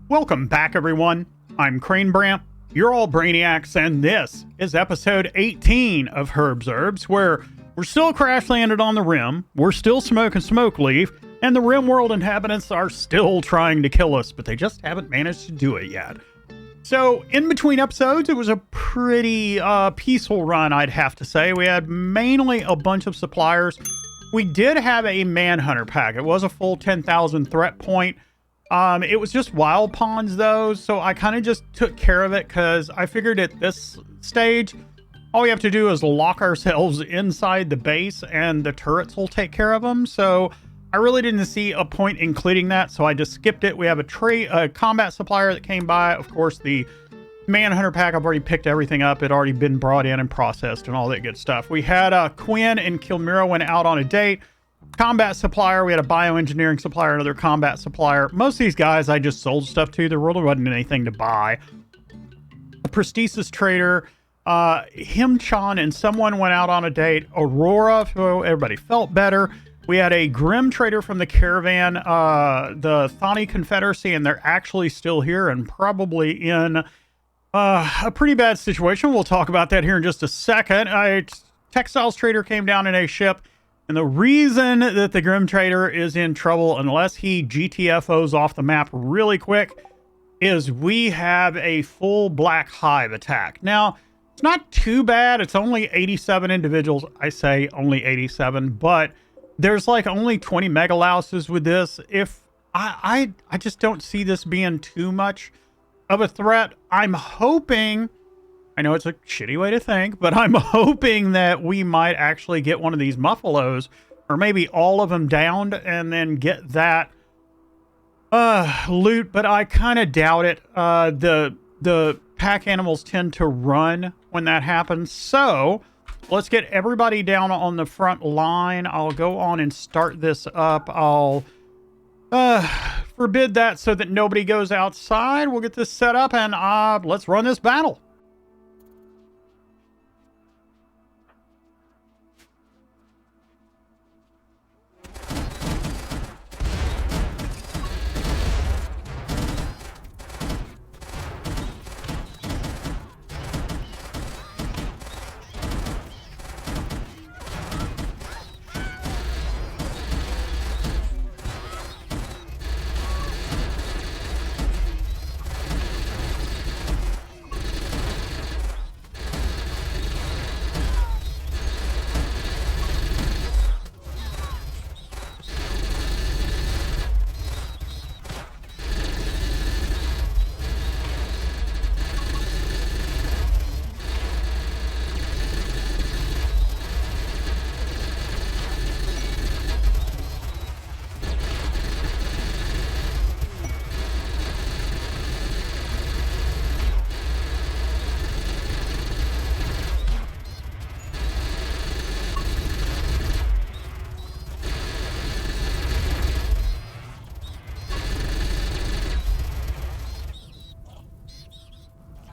Welcome back, everyone. I'm Crane Bramp. You're all brainiacs, and this is episode 18 of Herbs, where we're still crash landed on the Rim, we're still smoking Smokeleaf, and the Rimworld inhabitants are still trying to kill us, but they just haven't managed to do it yet. So, in between episodes, it was a pretty peaceful run, I'd have to say. We had mainly a bunch of suppliers. We did have a Manhunter pack. It was a full 10,000 threat point. It was just wild ponds, though, so I kind of just took care of it because I figured at this stage, all we have to do is lock ourselves inside the base and the turrets will take care of them. So I really didn't see a point including that, so I just skipped it. We have a combat supplier that came by. Of course, the Manhunter pack, I've already picked everything up. It already been brought in and processed and all that good stuff. We had Quinn and Kilmira went out on a date. Combat supplier, we had a bioengineering supplier, another combat supplier. Most of these guys I just sold stuff to. There really wasn't anything to buy. A prosthesis trader, Himchan and someone went out on a date. Aurora, so everybody felt better. We had a Grim trader from the caravan, the Thani Confederacy, and they're actually still here and probably in a pretty bad situation. We'll talk about that here in just a second. A textiles trader came down in a ship. And the reason that the Grim Trader is in trouble, unless he GTFOs off the map really quick, is we have a full Black Hive attack. Now, it's not too bad. It's only 87 individuals. I say only 87, but there's like only 20 megalouses with this. If I just don't see this being too much of a threat. I'm hoping... I know it's a shitty way to think, but I'm hoping that we might actually get one of these muffalos, or maybe all of them downed, and then get that loot, but I kind of doubt it. The pack animals tend to run when that happens, so let's get everybody down on the front line. I'll go on and start this up. I'll forbid that so that nobody goes outside. We'll get this set up, and let's run this battle.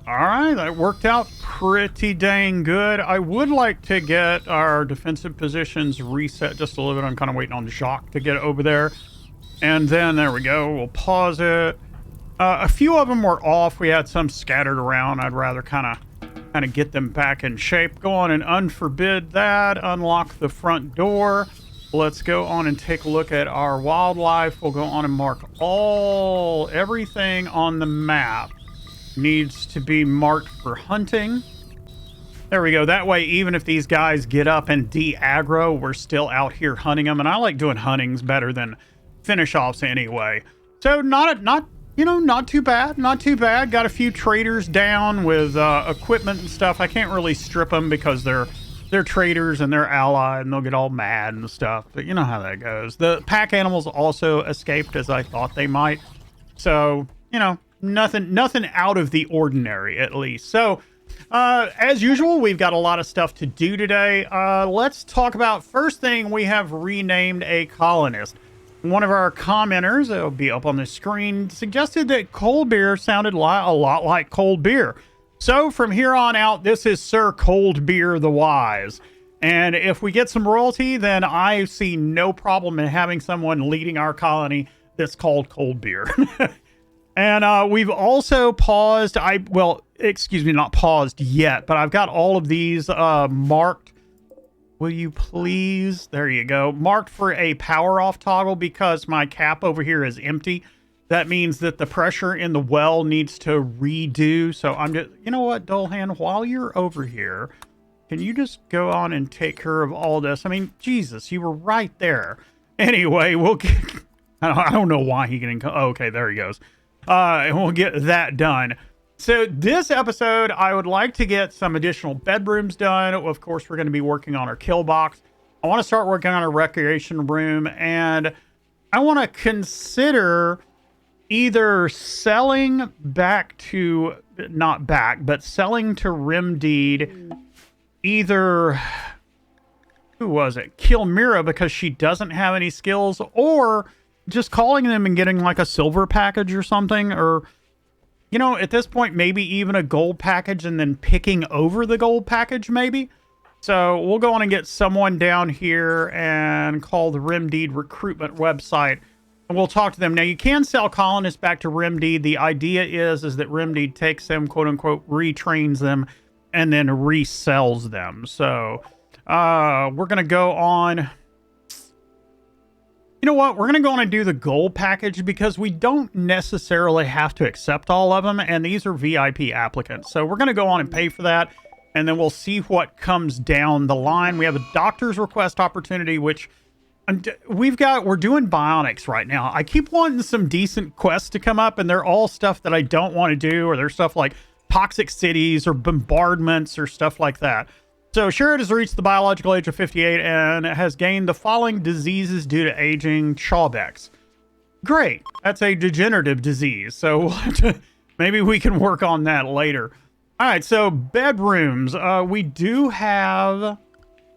All right, that worked out pretty dang good. I would like to get our defensive positions reset just a little bit. I'm kind of waiting on Jacques to get over there. And then, there we go. We'll pause it. A few of them were off. We had some scattered around. I'd rather kind of get them back in shape. Go on and unforbid that. Unlock the front door. Let's go on and take a look at our wildlife. We'll go on and mark everything on the map needs to be marked for hunting. There we go. That way, even if these guys get up and de-aggro, we're still out here hunting them. And I like doing huntings better than finish-offs anyway. So not too bad. Not too bad. Got a few traders down with equipment and stuff. I can't really strip them because they're traders and they're allied and they'll get all mad and stuff. But you know how that goes. The pack animals also escaped as I thought they might. So, nothing out of the ordinary, at least. So, as usual, we've got a lot of stuff to do today. Let's talk about, first thing, we have renamed a colonist. One of our commenters, it'll be up on the screen, suggested that cold beer sounded a lot like cold beer. So from here on out, this is Sir Cold Beer the Wise. And if we get some royalty, then I see no problem in having someone leading our colony that's called Cold Beer. And we've also paused. Well, excuse me, not paused yet, but I've got all of these marked. Will you please? There you go. Marked for a power off toggle because my cap over here is empty. That means that the pressure in the well needs to redo. So I'm just, you know what, Dullhand, while you're over here, can you just go on and take care of all this? I mean, Jesus, you were right there. Anyway, we'll get, I don't know why he can, oh, okay, there he goes. And we'll get that done. So this episode, I would like to get some additional bedrooms done. Of course, we're going to be working on our kill box. I want to start working on a recreation room, and I want to consider either selling back to, not back, but selling to Rimdeed, either, who was it? Kilmira, because she doesn't have any skills, or just calling them and getting like a silver package or something, or, you know, at this point, maybe even a gold package and then picking over the gold package, maybe. So we'll go on and get someone down here and call the Rimdeed recruitment website. And we'll talk to them. Now, you can sell colonists back to Rimdeed. The idea is that Rimdeed takes them, quote unquote, retrains them, and then resells them. So we're going to go on. You know what? We're going to go on and do the gold package because we don't necessarily have to accept all of them. And these are VIP applicants. So we're going to go on and pay for that. And then we'll see what comes down the line. We have a doctor's request opportunity, which we're doing bionics right now. I keep wanting some decent quests to come up, and they're all stuff that I don't want to do, or there's stuff like toxic cities or bombardments or stuff like that. So Sherrod has reached the biological age of 58 and has gained the following diseases due to aging: Chawbeck's. Great. That's a degenerative disease. So we'll have to, maybe we can work on that later. All right. So bedrooms. We do have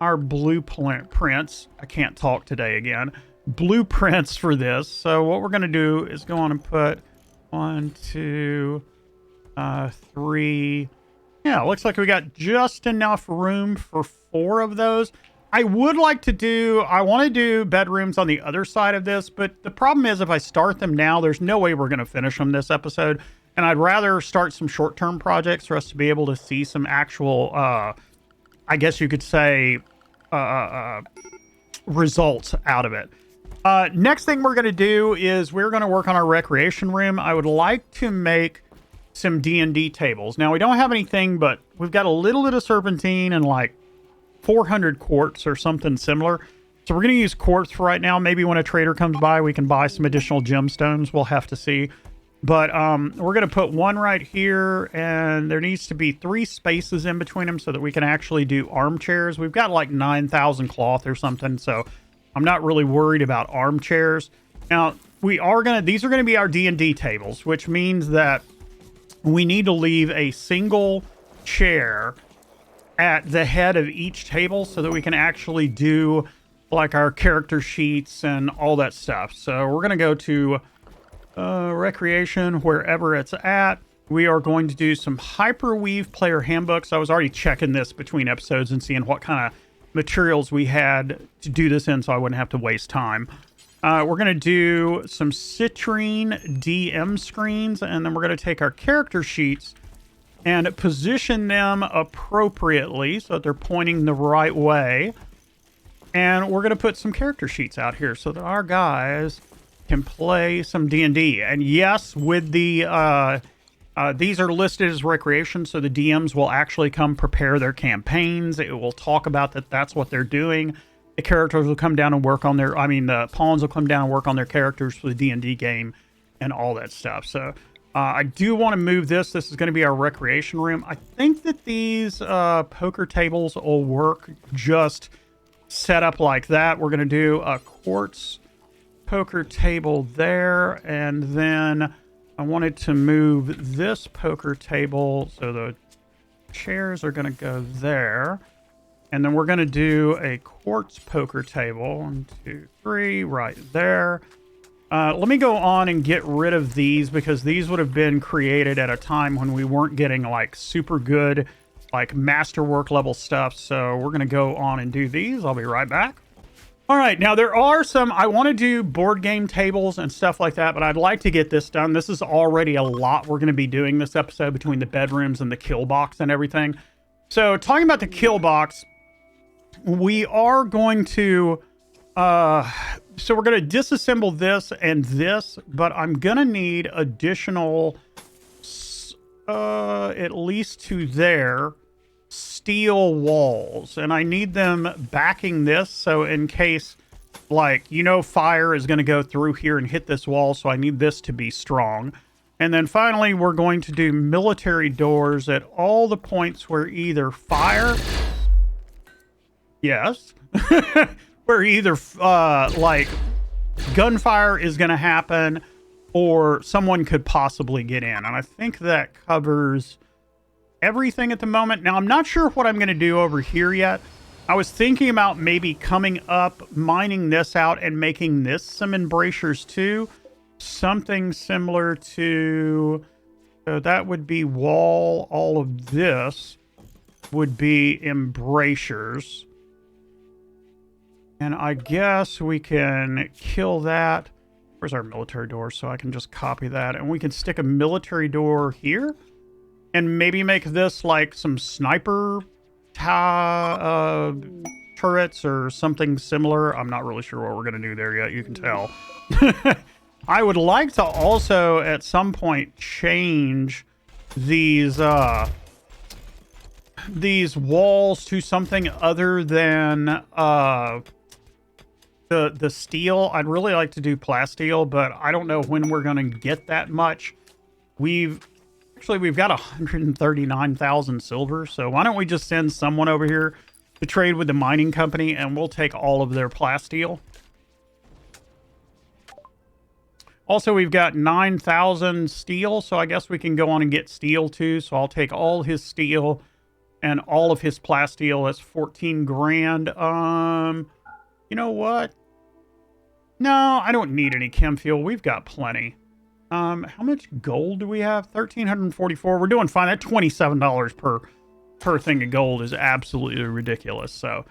our blueprints. I can't talk today again. Blueprints for this. So what we're going to do is go on and put 1, 2, 3. Yeah, it looks like we got just enough room for 4 of those. I would like to do, I want to do bedrooms on the other side of this, but the problem is if I start them now, there's no way we're going to finish them this episode. And I'd rather start some short-term projects for us to be able to see some actual, I guess you could say, results out of it. Next thing we're going to do is we're going to work on our recreation room. I would like to make some D&D tables. Now, we don't have anything, but we've got a little bit of serpentine and like 400 quartz or something similar. So we're going to use quartz for right now. Maybe when a trader comes by, we can buy some additional gemstones. We'll have to see. But we're going to put one right here, and there needs to be 3 spaces in between them so that we can actually do armchairs. We've got like 9,000 cloth or something, so I'm not really worried about armchairs. Now, these are going to be our D&D tables, which means that we need to leave a single chair at the head of each table so that we can actually do like our character sheets and all that stuff. So we're going to go to recreation, wherever it's at. We are going to do some hyperweave player handbooks. I was already checking this between episodes and seeing what kind of materials we had to do this in so I wouldn't have to waste time. We're going to do some citrine DM screens, and then we're going to take our character sheets and position them appropriately so that they're pointing the right way. And we're going to put some character sheets out here so that our guys can play some D&D. And yes, with the these are listed as recreation, so the DMs will actually come prepare their campaigns. It will talk about that's what they're doing. The characters will come down and work on their, the pawns will come down and work on their characters for the D&D game and all that stuff. So I do want to move this. This is going to be our recreation room. I think that these poker tables will work just set up like that. We're going to do a quartz poker table there, and then I wanted to move this poker table so the chairs are going to go there, and then we're going to do a quartz poker table. 1, 2, 3 right there. Let me go on and get rid of these because these would have been created at a time when we weren't getting like super good like masterwork level stuff. So we're going to go on and do these. I'll be right back. All right, now there are some, I want to do board game tables and stuff like that, but I'd like to get this done. This is already a lot we're going to be doing this episode between the bedrooms and the kill box and everything. So talking about the kill box, we are going to, so we're going to disassemble this and this, but I'm going to need additional, at least to there, steel walls, and I need them backing this, so in case, like, you know, fire is going to go through here and hit this wall, so I need this to be strong. And then finally we're going to do military doors at all the points where either fire, yes, where either like gunfire is going to happen or someone could possibly get in, and I think that covers everything at the moment. Now, I'm not sure what I'm going to do over here yet. I was thinking about maybe coming up, mining this out, and making this some embrasures too. Something similar to... So that would be wall. All of this would be embrasures. And I guess we can kill that. Where's our military door? So I can just copy that. And we can stick a military door here. And maybe make this like some sniper turrets or something similar. I'm not really sure what we're going to do there yet. You can tell. I would like to also at some point change these walls to something other than the steel. I'd really like to do plasteel, but I don't know when we're going to get that much. We've got 139,000 silver, so why don't we just send someone over here to trade with the mining company, and we'll take all of their plasteel. Also, we've got 9,000 steel, so I guess we can go on and get steel too. So I'll take all his steel and all of his plasteel. That's 14 grand. You know what? No, I don't need any chem fuel. We've got plenty. How much gold do we have? 1,344. We're doing fine. That $27 per thing of gold is absolutely ridiculous. So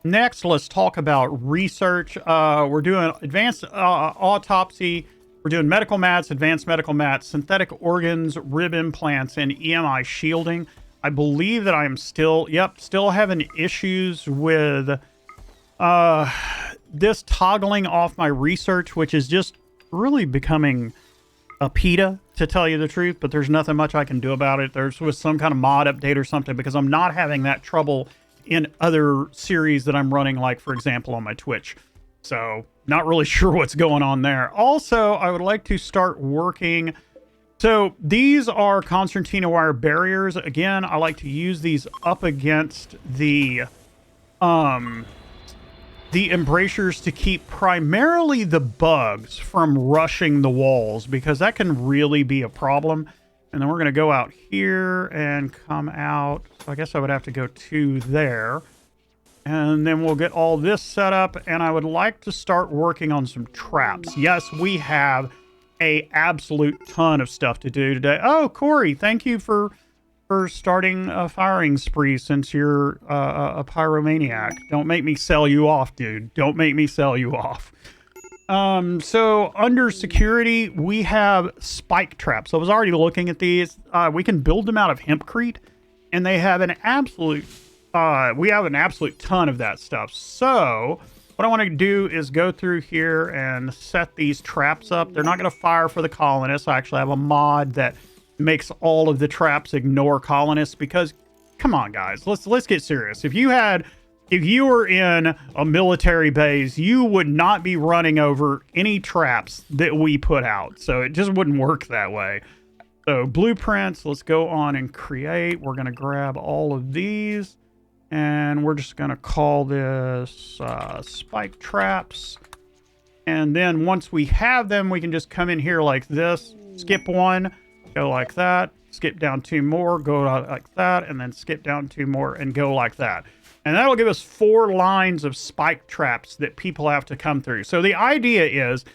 next, let's talk about research. We're doing advanced autopsy. We're doing medical mats, advanced medical mats, synthetic organs, rib implants, and EMI shielding. I believe that I am still having issues with this toggling off my research, which is just really becoming a PETA, to tell you the truth, but there's nothing much I can do about it. There's with some kind of mod update or something, because I'm not having that trouble in other series that I'm running, like, for example, on my Twitch. So, not really sure what's going on there. Also, I would like to start working... So, these are concertina wire barriers. Again, I like to use these up against the embrasures to keep primarily the bugs from rushing the walls, because that can really be a problem. And then we're going to go out here and come out. So I guess I would have to go to there. And then we'll get all this set up. And I would like to start working on some traps. Yes, we have a absolute ton of stuff to do today. Oh, Corey, thank you for starting a firing spree since you're a pyromaniac. Don't make me sell you off, dude. Don't make me sell you off. So under security, we have spike traps. I was already looking at these. We can build them out of hempcrete, and they have an absolute, we have an absolute ton of that stuff. So what I want to do is go through here and set these traps up. They're not going to fire for the colonists. I actually have a mod that makes all of the traps ignore colonists, because come on, guys, let's get serious. If you were in a military base, you would not be running over any traps that we put out. So it just wouldn't work that way. So blueprints, let's go on and create. We're going to grab all of these, and we're just going to call this spike traps. And then once we have them, we can just come in here like this, skip one, go like that, skip down two more, go like that, and then skip down two more and go like that. And that'll give us 4 lines of spike traps that people have to come through. So the idea is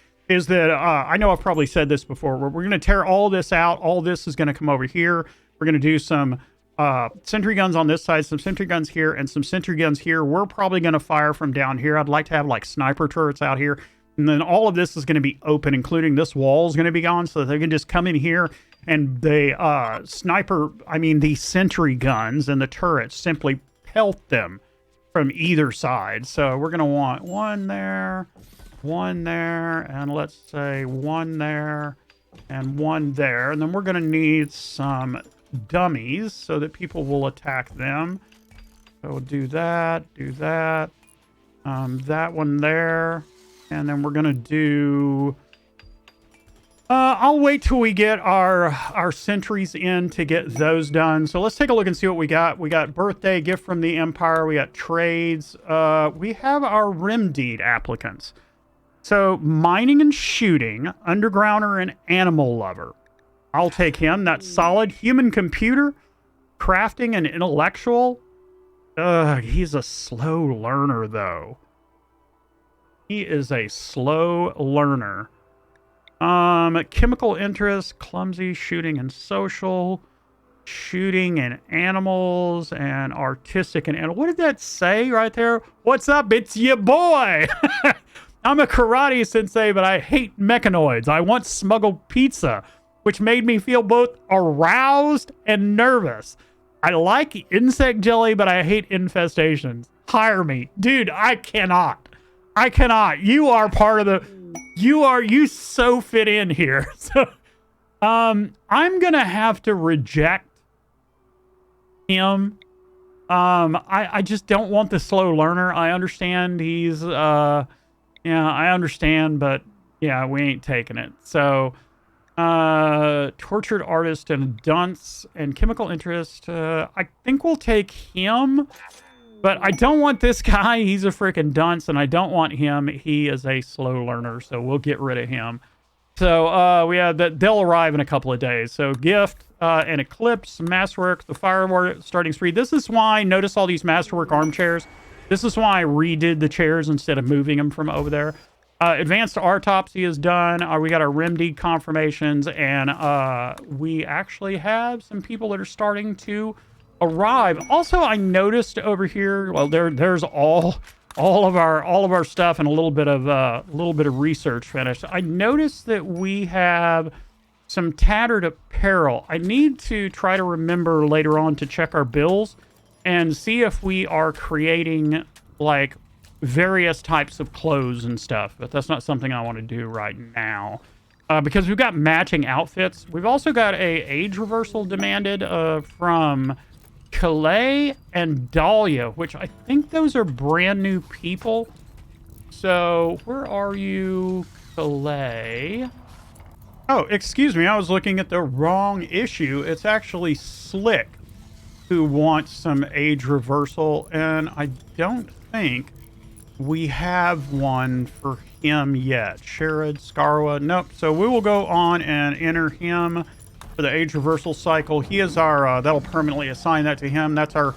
that, I know I've probably said this before, we're going to tear all this out. All this is going to come over here. We're going to do some sentry guns on this side, some sentry guns here, and some sentry guns here. We're probably going to fire from down here. I'd like to have like sniper turrets out here. And then all of this is going to be open, including this wall is going to be gone, so that they can just come in here and the the sentry guns and the turrets simply pelt them from either side. So we're going to want one there, and let's say one there, and one there. And then we're going to need some dummies so that people will attack them. So we'll do that, that one there. And then we're going to do... I'll wait till we get our sentries in to get those done. So let's take a look and see what we got. We got birthday, gift from the Empire. We got trades. We have our rim deed applicants. So mining and shooting, undergrounder, and animal lover. I'll take him. That's solid. Human computer, crafting, and intellectual. He's a slow learner, though. He is a slow learner. Chemical interest, clumsy, shooting and social, shooting and animals, and artistic and animal. What did that say right there? What's up? It's your boy. I'm a karate sensei, but I hate mechanoids. I once smuggled pizza, which made me feel both aroused and nervous. I like insect jelly, but I hate infestations. Hire me. Dude, I cannot. You are part of the... You so fit in here. So, I'm gonna have to reject him. I just don't want the slow learner. I understand he's, I understand, but yeah, we ain't taking it. So, tortured artist and dunce and chemical interest. I think we'll take him. But I don't want this guy. He's a freaking dunce, and I don't want him. He is a slow learner, so we'll get rid of him. So we have that. They'll arrive in a couple of days. So gift, an eclipse, masterwork, the firework starting spree. This is why, notice all these masterwork armchairs. This is why I redid the chairs instead of moving them from over there. Advanced autopsy is done. We got our rim deed confirmations, and we actually have some people that are starting to arrive. Also, I noticed over here, well, there's all of our stuff and a little bit of research finished. I noticed that we have some tattered apparel. I need to try to remember later on to check our bills and see if we are creating like various types of clothes and stuff, but that's not something I want to do right now. Because we've got matching outfits. We've also got a age reversal demanded from Calais and Dahlia, which I think those are brand new people. So where are you, Calais? Oh, excuse me. I was looking at the wrong issue. It's actually Slick who wants some age reversal, and I don't think we have one for him yet. Sherrod, Scarwa, nope. So we will go on and enter him for the age reversal cycle. He is our, that'll permanently assign that to him. That's our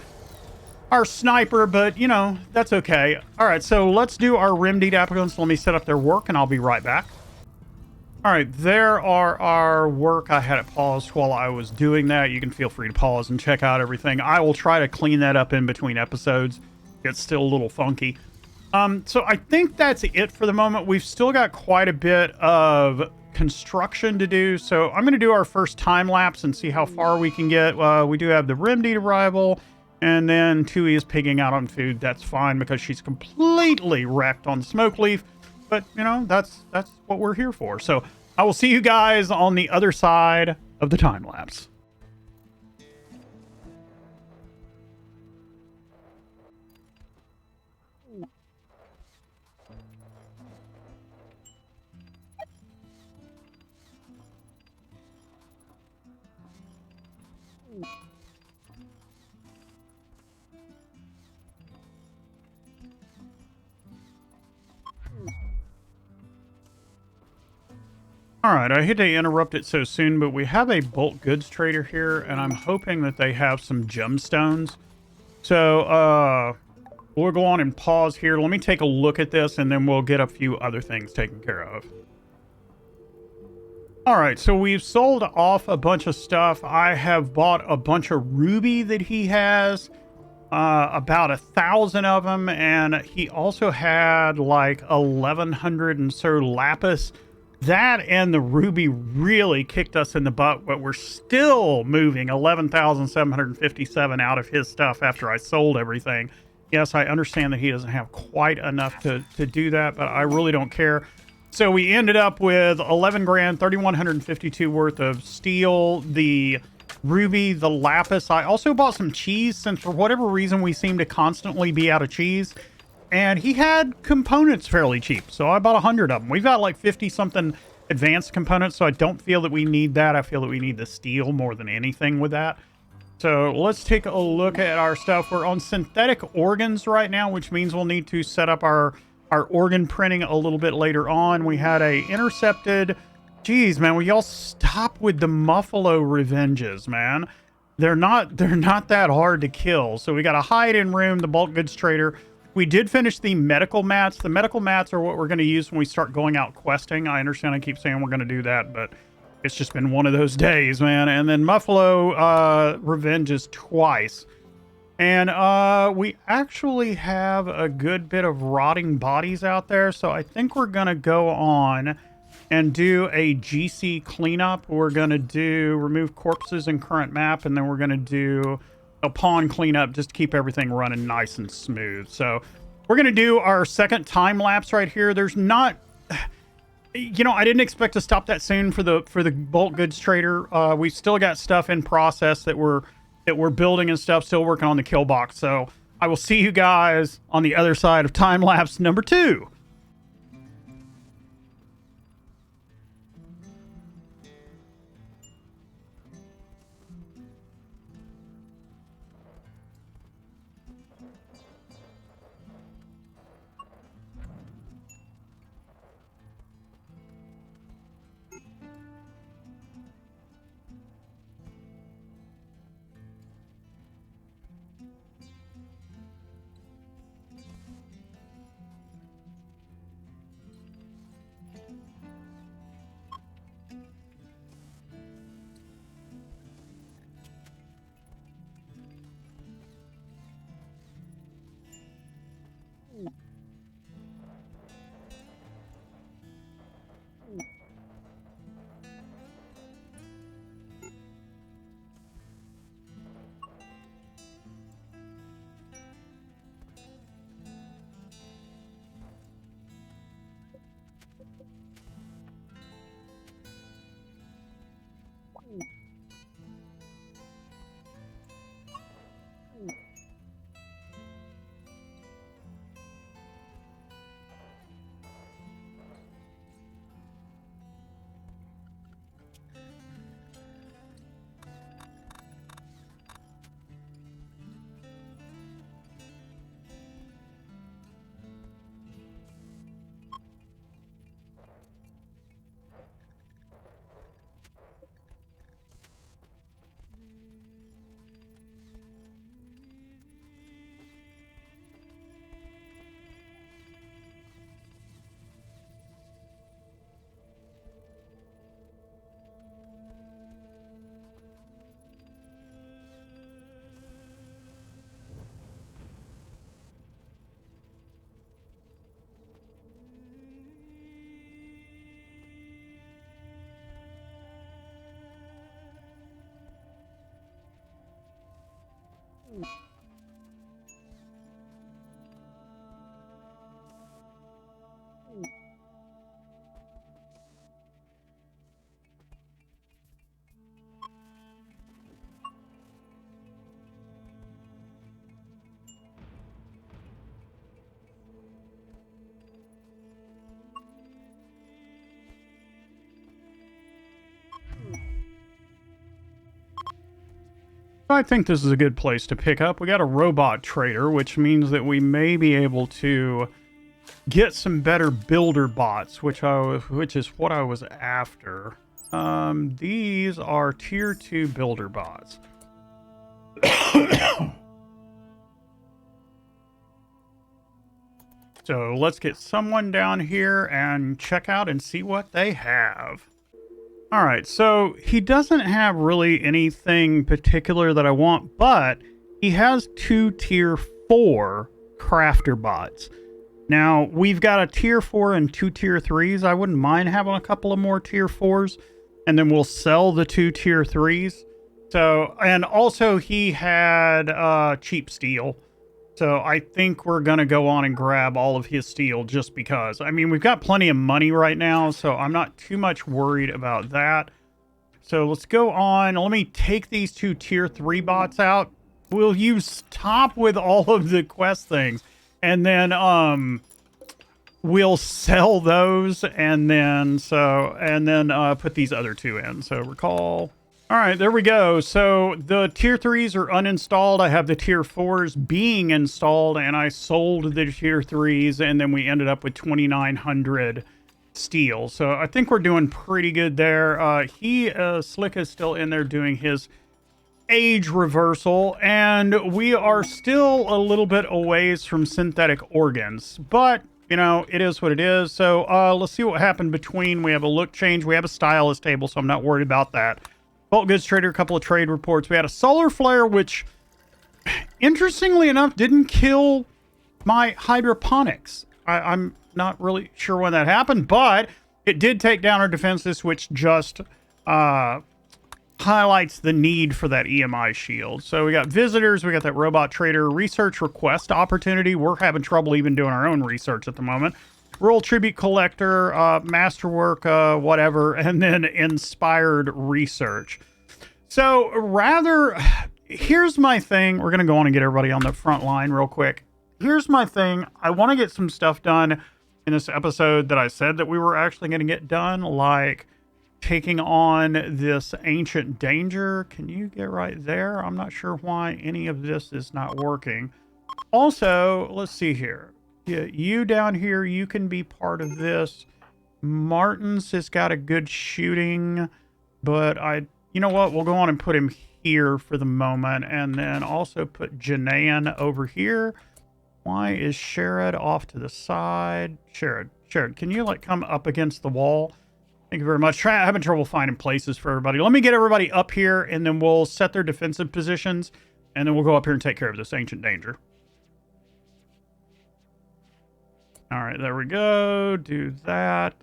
sniper, but you know, that's okay. All right, so let's do our rim deed applicants. Let me set up their work and I'll be right back. All right, there are our work. I had it paused while I was doing that. You can feel free to pause and check out everything. I will try to clean that up in between episodes. It's still a little funky. So I think that's it for the moment. We've still got quite a bit of construction to do, so I'm going to do our first time lapse and see how far we can get. We do have the rim deed arrival, and then Tui is pigging out on food. That's fine because she's completely wrecked on Smokeleaf, but you know, that's what we're here for. So I will see you guys on the other side of the time lapse. All right, I hate to interrupt it so soon, but we have a bulk goods trader here, and I'm hoping that they have some gemstones. So, we'll go on and pause here. Let me take a look at this, and then we'll get a few other things taken care of. All right, so we've sold off a bunch of stuff. I have bought a bunch of ruby that he has, about 1,000 of them, and he also had like 1,100 and so lapis. That and the ruby really kicked us in the butt, but we're still moving 11,757 out of his stuff after I sold everything. Yes, I understand that he doesn't have quite enough to do that, but I really don't care. So we ended up with 11 grand, 3,152 worth of steel, the ruby, the lapis. I also bought some cheese since for whatever reason we seem to constantly be out of cheese. And he had components fairly cheap, so I bought 100 of them. We've got like 50 something advanced components, so I don't feel that we need that. I feel that we need the steel more than anything with that. So let's take a look at our stuff. We're on synthetic organs right now, which means we'll need to set up our organ printing a little bit later on. We had a intercepted. Geez, man, will y'all stop with the Muffalo revenges, man? They're not that hard to kill. So we got a hide-in room, the bulk goods trader. We did finish the medical mats. The medical mats are what we're going to use when we start going out questing. I understand I keep saying we're going to do that, but it's just been one of those days, man. And then Muffalo revenges twice. And we actually have a good bit of rotting bodies out there. So I think we're going to go on and do a GC cleanup. We're going to remove corpses in current map. And then we're going to do a pawn cleanup just to keep everything running nice and smooth. So we're going to do our second time lapse right here. There's not... You know, I didn't expect to stop that soon for the bulk goods trader. We've still got stuff in process that we're building and stuff, still working on the kill box. So I will see you guys on the other side of time lapse number 2. I think this is a good place to pick up. We got a robot trader, which means that we may be able to get some better builder bots, which is what I was after. These are tier 2 builder bots. So let's get someone down here and check out and see what they have. All right, so he doesn't have really anything particular that I want, but he has 2 tier 4 crafter bots. Now, we've got a tier 4 and 2 tier 3s. I wouldn't mind having a couple of more tier 4s, and then we'll sell the 2 tier 3s. So, and also he had cheap steel. So I think we're going to go on and grab all of his steel just because. I mean, we've got plenty of money right now, so I'm not too much worried about that. So let's go on. Let me take these 2 tier 3 bots out. Will you stop with all of the quest things? And then we'll sell those and then put these other 2 in. So recall. All right, there we go. So the tier 3s are uninstalled. I have the tier 4s being installed, and I sold the tier 3s, and then we ended up with 2,900 steel. So I think we're doing pretty good there. Slick is still in there doing his age reversal, and we are still a little bit a ways from synthetic organs, but you know, it is what it is. So let's see what happened between. We have a look change. We have a stylist table, so I'm not worried about that. Bulk goods trader, a couple of trade reports. We had a solar flare, which, interestingly enough, didn't kill my hydroponics. I'm not really sure when that happened, but it did take down our defenses, which just highlights the need for that EMI shield. So we got visitors, we got that robot trader, research request opportunity. We're having trouble even doing our own research at the moment. Rural tribute collector, masterwork, whatever, and then inspired research. So here's my thing. We're going to go on and get everybody on the front line real quick. Here's my thing. I want to get some stuff done in this episode that I said that we were actually going to get done, like taking on this ancient danger. Can you get right there? I'm not sure why any of this is not working. Also, let's see here. Yeah, you down here, you can be part of this. Martin's has got a good shooting, but you know what? We'll go on and put him here for the moment, and then also put Janaean over here. Why is Sherrod off to the side? Sherrod, can you like come up against the wall? Thank you very much. Having trouble finding places for everybody. Let me get everybody up here, and then we'll set their defensive positions, and then we'll go up here and take care of this ancient danger. All right, there we go. Do that.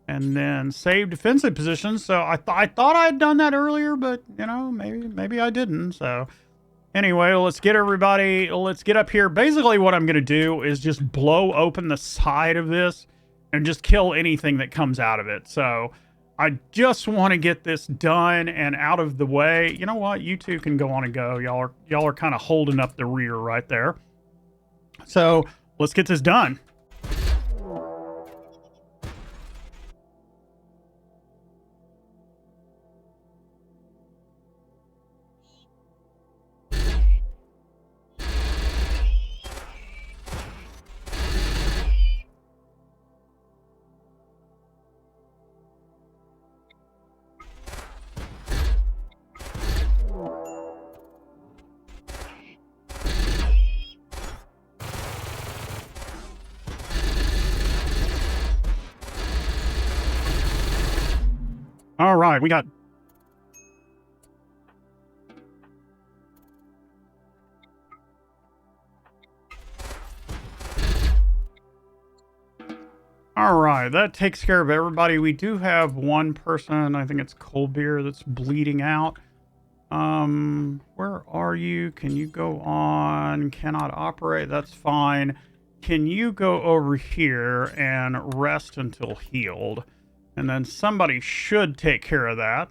And then save defensive positions. So I thought I had done that earlier, but, you know, maybe I didn't. So anyway, let's get up here. Basically what I'm going to do is just blow open the side of this and just kill anything that comes out of it. So I just want to get this done and out of the way. You know what? You two can go on and go. Y'all are kind of holding up the rear right there. So let's get this done. All right, we got... All right, that takes care of everybody. We do have one person, I think it's Cold Beer, that's bleeding out. Where are you? Can you go on? Cannot operate, that's fine. Can you go over here and rest until healed? And then somebody should take care of that.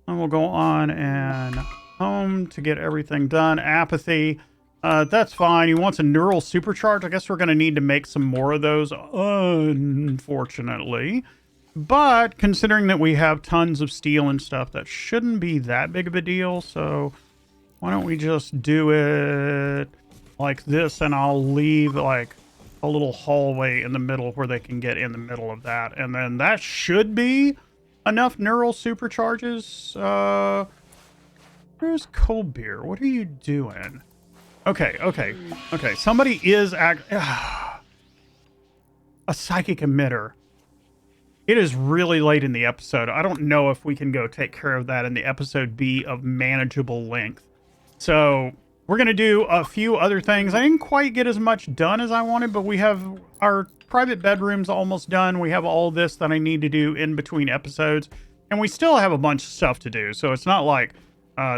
And we'll go on and home to get everything done. Apathy. That's fine. He wants a neural supercharge. I guess we're going to need to make some more of those, unfortunately. But considering that we have tons of steel and stuff, that shouldn't be that big of a deal. So why don't we just do it like this, and I'll leave like a little hallway in the middle where they can get in the middle of that. And then that should be enough neural supercharges. Where's Cold Beer? What are you doing? Okay. Somebody is a psychic emitter. It is really late in the episode. I don't know if we can go take care of that and the episode be of manageable length. So we're going to do a few other things. I didn't quite get as much done as I wanted, but we have our private bedrooms almost done. We have all this that I need to do in between episodes. And we still have a bunch of stuff to do. So it's not like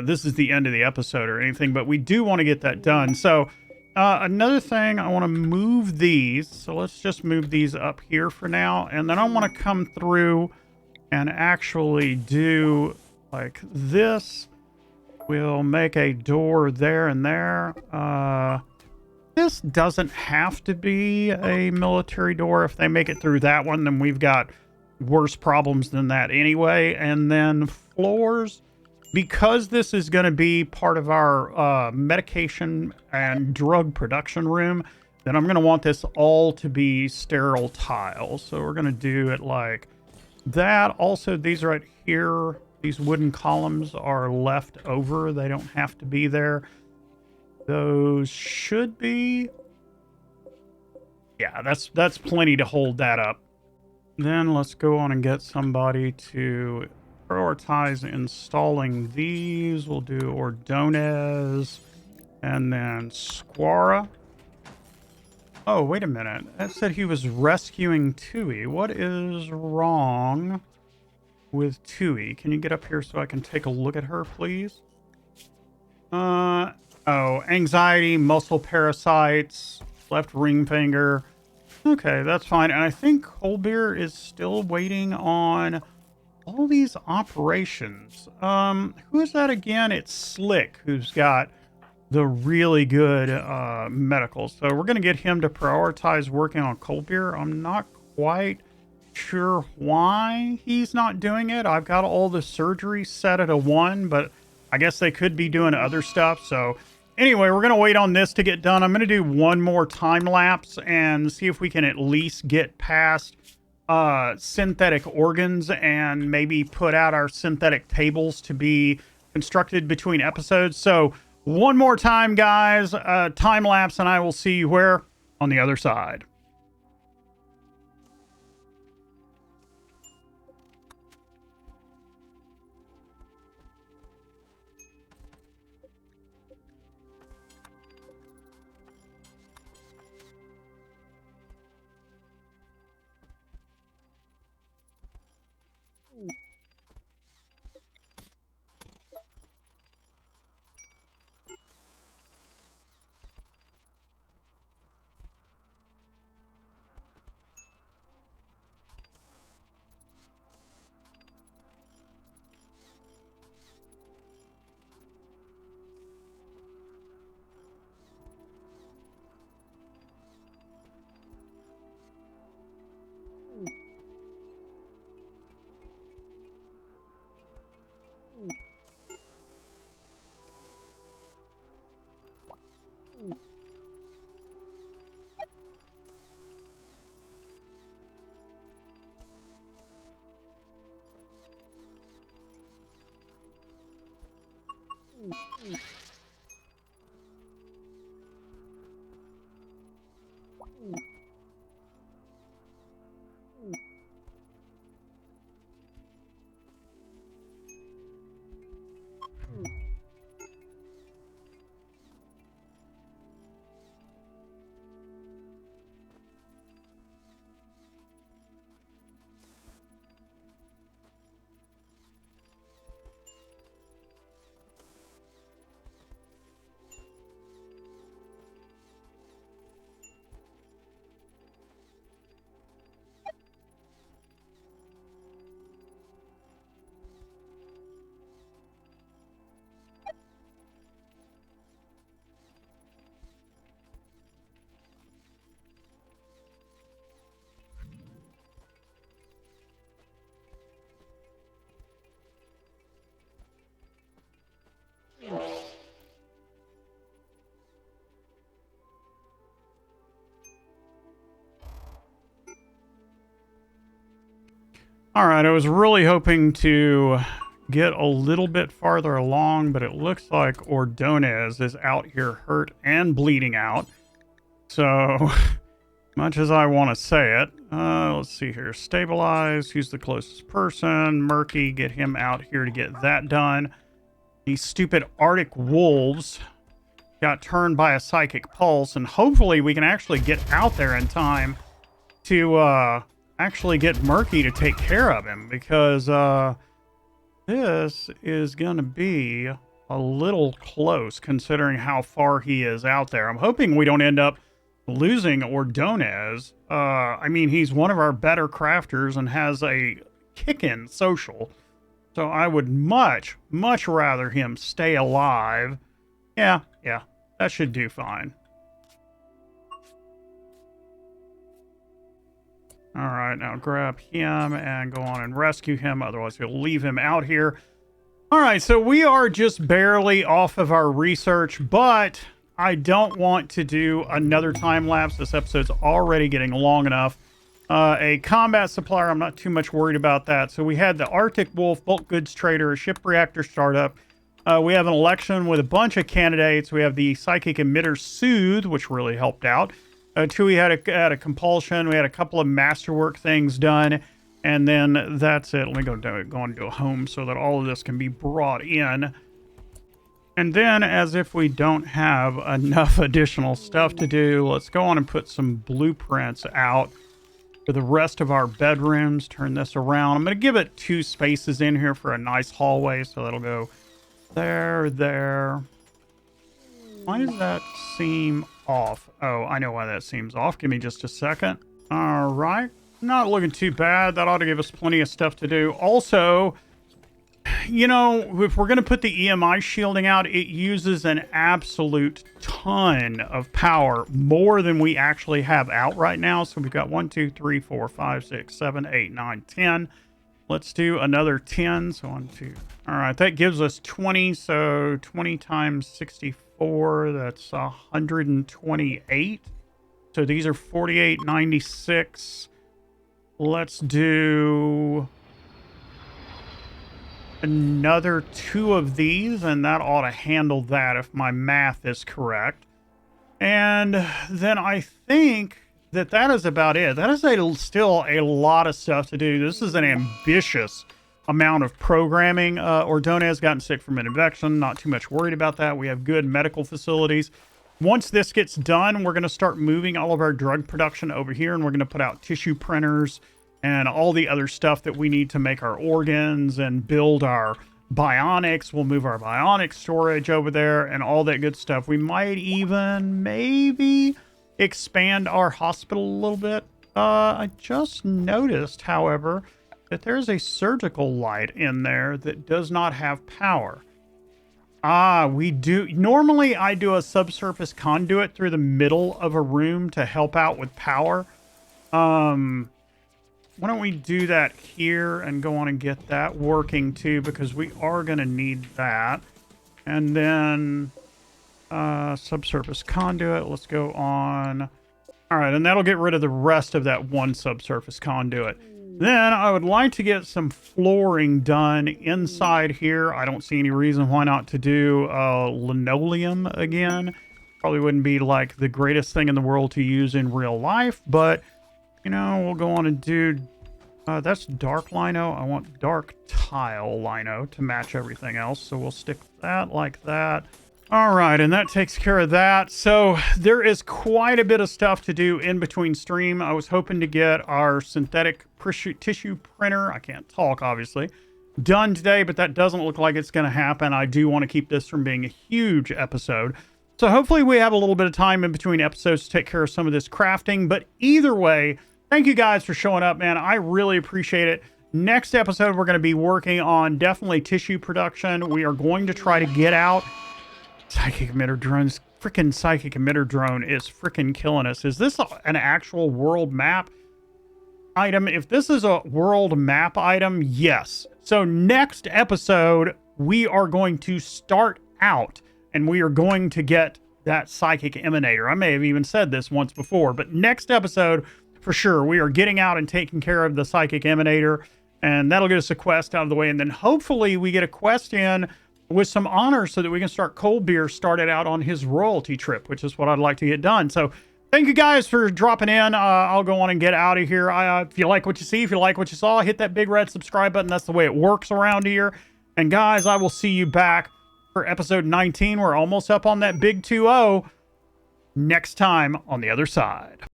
this is the end of the episode or anything, but we do want to get that done. So another thing, I want to move these. So let's just move these up here for now. And then I want to come through and actually do like this. We'll make a door there and there. This doesn't have to be a military door. If they make it through that one, then we've got worse problems than that anyway. And then floors. Because this is going to be part of our medication and drug production room, then I'm going to want this all to be sterile tiles. So we're going to do it like that. Also, these right here, these wooden columns are left over. They don't have to be there. Those should be. Yeah, that's plenty to hold that up. Then let's go on and get somebody to prioritize installing these. We'll do Ordonez and then Squara. Oh, wait a minute. That said he was rescuing Tui. What is wrong with Tui? Can you get up here so I can take a look at her, please? Oh, anxiety, muscle parasites, left ring finger. Okay, that's fine. And I think Colbeer is still waiting on all these operations. Who is that again? It's Slick, who's got the really good medical. So we're going to get him to prioritize working on Colbeer. I'm not quite sure why he's not doing it. I've got all the surgery set at a 1, but I guess they could be doing other stuff. So anyway, we're going to wait on this to get done. I'm going to do one more time lapse and see if we can at least get past synthetic organs and maybe put out our synthetic tables to be constructed between episodes. So one more time, guys, time lapse, and I will see you where? On the other side. All right, I was really hoping to get a little bit farther along, but it looks like Ordonez is out here hurt and bleeding out. So Much as I want to say it. Let's see here. Stabilize. Who's the closest person? Murky. Get him out here to get that done. These stupid Arctic wolves got turned by a psychic pulse, and hopefully we can actually get out there in time to actually get Murky to take care of him, because this is going to be a little close considering how far he is out there. I'm hoping we don't end up losing Ordonez. I mean, he's one of our better crafters and has a kick-in social. So I would much rather him stay alive. Yeah, that should do fine. All right, now grab him and go on and rescue him. Otherwise, he'll leave him out here. All right, so we are just barely off of our research, but I don't want to do another time lapse. This episode's already getting long enough. A combat supplier, I'm not too much worried about that. So we had the Arctic Wolf, bulk goods trader, a ship reactor startup. We have an election with a bunch of candidates. We have the psychic emitter Soothe, which really helped out. We had a compulsion. We had a couple of masterwork things done. And then that's it. Let me go into a home so that all of this can be brought in. And then, as if we don't have enough additional stuff to do, let's go on and put some blueprints out for the rest of our bedrooms. Turn this around. I'm going to give it 2 spaces in here for a nice hallway. So that'll go there. Why does that seem off? Oh, I know why that seems off. Give me just a second. All right. Not looking too bad. That ought to give us plenty of stuff to do. Also, you know, if we're going to put the EMI shielding out, it uses an absolute ton of power, more than we actually have out right now. So we've got 1, 2, 3, 4, 5, 6, 7, 8, 9, 10. Let's do another 10. So 1, 2. All right, that gives us 20. So 20 times 64, that's 128. So these are 48, 96. Let's do another 2 of these, and that ought to handle that if my math is correct. And then I think that is about it. That is still a lot of stuff to do. This is an ambitious amount of programming. Ordonez has gotten sick from an infection. Not too much worried about that. We have good medical facilities. Once this gets done, we're going to start moving all of our drug production over here, and we're going to put out tissue printers and all the other stuff that we need to make our organs and build our bionics. We'll move our bionic storage over there and all that good stuff. We might even maybe expand our hospital a little bit. I just noticed, however, that there's a surgical light in there that does not have power. We do. Normally, I do a subsurface conduit through the middle of a room to help out with power. Why don't we do that here and go on and get that working too, because we are going to need that. And then subsurface conduit. Let's go on. All right, and that'll get rid of the rest of that one subsurface conduit. Then I would like to get some flooring done inside here. I don't see any reason why not to do linoleum again. Probably wouldn't be like the greatest thing in the world to use in real life, but you know, we'll go on and do, that's dark lino. I want dark tile lino to match everything else. So we'll stick that like that. All right, and that takes care of that. So there is quite a bit of stuff to do in between stream. I was hoping to get our synthetic tissue printer, I can't talk obviously, done today, but that doesn't look like it's going to happen. I do want to keep this from being a huge episode. So hopefully we have a little bit of time in between episodes to take care of some of this crafting. But either way, thank you guys for showing up, man. I really appreciate it. Next episode, we're going to be working on definitely tissue production. We are going to try to get out psychic emitter drones. Freaking psychic emitter drone is freaking killing us. Is this an actual world map item? If this is a world map item, yes. So next episode, we are going to start out and we are going to get that psychic emanator. I may have even said this once before, but next episode, for sure, we are getting out and taking care of the psychic emanator, and that'll get us a quest out of the way. And then hopefully we get a quest in with some honor so that we can start Cold Beer started out on his royalty trip, which is what I'd like to get done. So Thank you guys for dropping in. I'll go on and get out of here. If you like what you see, if you like what you saw, hit that big red subscribe button. That's the way it works around here. And guys, I will see you back for episode 19. We're almost up on that big 2-0 next time on the other side.